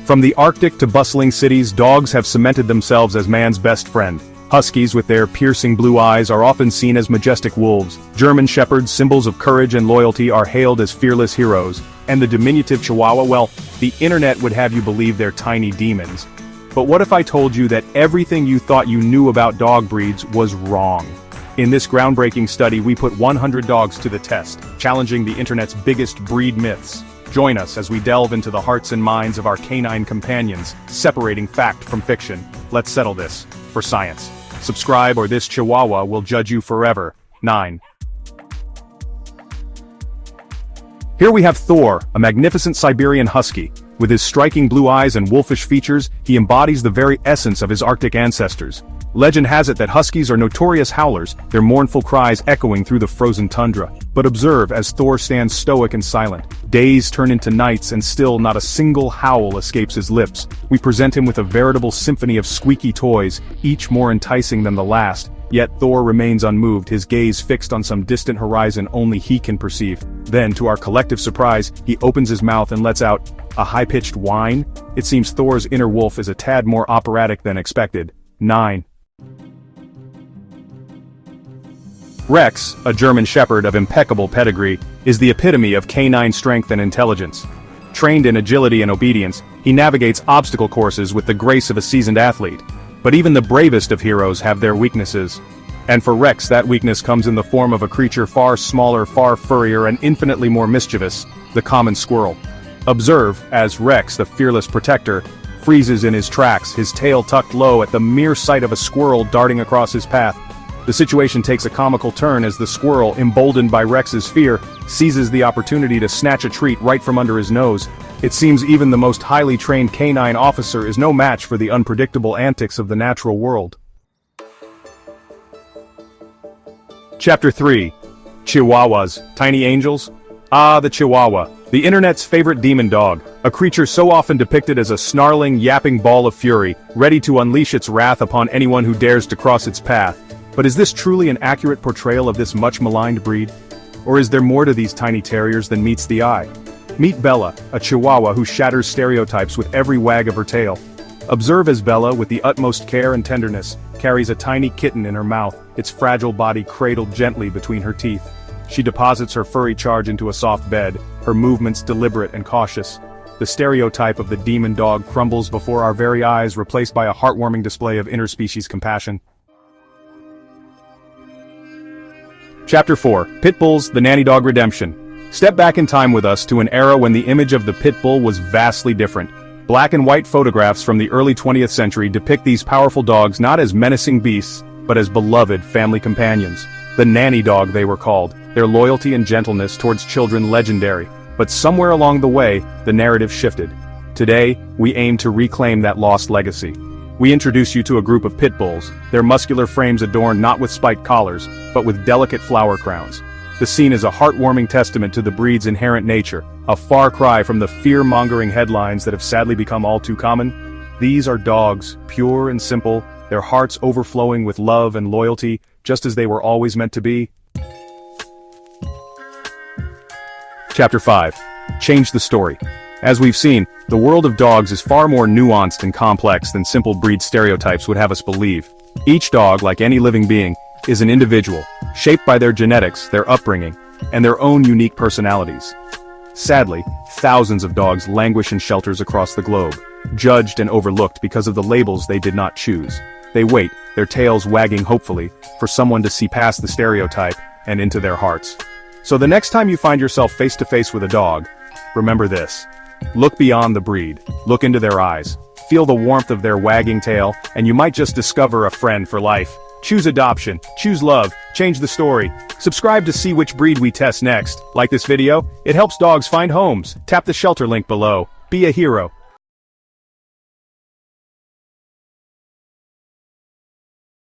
From the Arctic to bustling cities, dogs have cemented themselves as man's best friend. Huskies with their piercing blue eyes are often seen as majestic wolves. German shepherds, symbols of courage and loyalty, are hailed as fearless heroes. And the diminutive Chihuahua, well, the internet would have you believe they're tiny demons. But what if I told you that everything you thought you knew about dog breeds was wrong? In this groundbreaking study, we put 100 dogs to the test, challenging the internet's biggest breed myths. Join us as we delve into the hearts and minds of our canine companions, separating fact from fiction. Let's settle this for science. Subscribe or this Chihuahua will judge you forever. 9. Here we have Thor, a magnificent Siberian husky. With his striking blue eyes and wolfish features, he embodies the very essence of his Arctic ancestors. Legend has it that huskies are notorious howlers, their mournful cries echoing through the frozen tundra. But observe as Thor stands stoic and silent. Days turn into nights and still not a single howl escapes his lips. We present him with a veritable symphony of squeaky toys, each more enticing than the last. Yet Thor remains unmoved, his gaze fixed on some distant horizon only he can perceive. Then, to our collective surprise, he opens his mouth and lets out a high-pitched whine. It seems Thor's inner wolf is a tad more operatic than expected. 9. Rex, a German shepherd of impeccable pedigree, is the epitome of canine strength and intelligence. Trained in agility and obedience, he navigates obstacle courses with the grace of a seasoned athlete. But even the bravest of heroes have their weaknesses. And for Rex, that weakness comes in the form of a creature far smaller, far furrier, and infinitely more mischievous, the common squirrel. Observe as Rex, the fearless protector, freezes in his tracks, his tail tucked low at the mere sight of a squirrel darting across his path. The situation takes a comical turn as the squirrel, emboldened by Rex's fear, seizes the opportunity to snatch a treat right from under his nose. It seems even the most highly trained canine officer is no match for the unpredictable antics of the natural world. Chapter 3. Chihuahuas, Tiny Angels? Ah, the Chihuahua, the internet's favorite demon dog, a creature so often depicted as a snarling, yapping ball of fury, ready to unleash its wrath upon anyone who dares to cross its path. But is this truly an accurate portrayal of this much-maligned breed? Or is there more to these tiny terriers than meets the eye? Meet Bella, a Chihuahua who shatters stereotypes with every wag of her tail. Observe as Bella, with the utmost care and tenderness, carries a tiny kitten in her mouth, its fragile body cradled gently between her teeth. She deposits her furry charge into a soft bed, her movements deliberate and cautious. The stereotype of the demon dog crumbles before our very eyes, replaced by a heartwarming display of interspecies compassion. Chapter 4. Pit Bulls, the Nanny Dog Redemption. Step back in time with us to an era when the image of the pit bull was vastly different. Black and white photographs from the early 20th century depict these powerful dogs not as menacing beasts, but as beloved family companions. The nanny dog they were called, their loyalty and gentleness towards children legendary. But somewhere along the way, the narrative shifted. Today, we aim to reclaim that lost legacy. We introduce you to a group of pit bulls, their muscular frames adorned not with spiked collars, but with delicate flower crowns. The scene is a heartwarming testament to the breed's inherent nature, a far cry from the fear-mongering headlines that have sadly become all too common. These are dogs, pure and simple, their hearts overflowing with love and loyalty, just as they were always meant to be. Chapter 5. Change the story. As we've seen, the world of dogs is far more nuanced and complex than simple breed stereotypes would have us believe. Each dog, like any living being, is an individual, shaped by their genetics, their upbringing, and their own unique personalities. Sadly, thousands of dogs languish in shelters across the globe, judged and overlooked because of the labels they did not choose. They wait, their tails wagging hopefully, for someone to see past the stereotype and into their hearts. So the next time you find yourself face to face with a dog, remember this. Look beyond the breed, look into their eyes, feel the warmth of their wagging tail, and you might just discover a friend for life. Choose adoption, choose love, change the story. Subscribe to see which breed we test next. Like this video? It helps dogs find homes. Tap the shelter link below. Be a hero.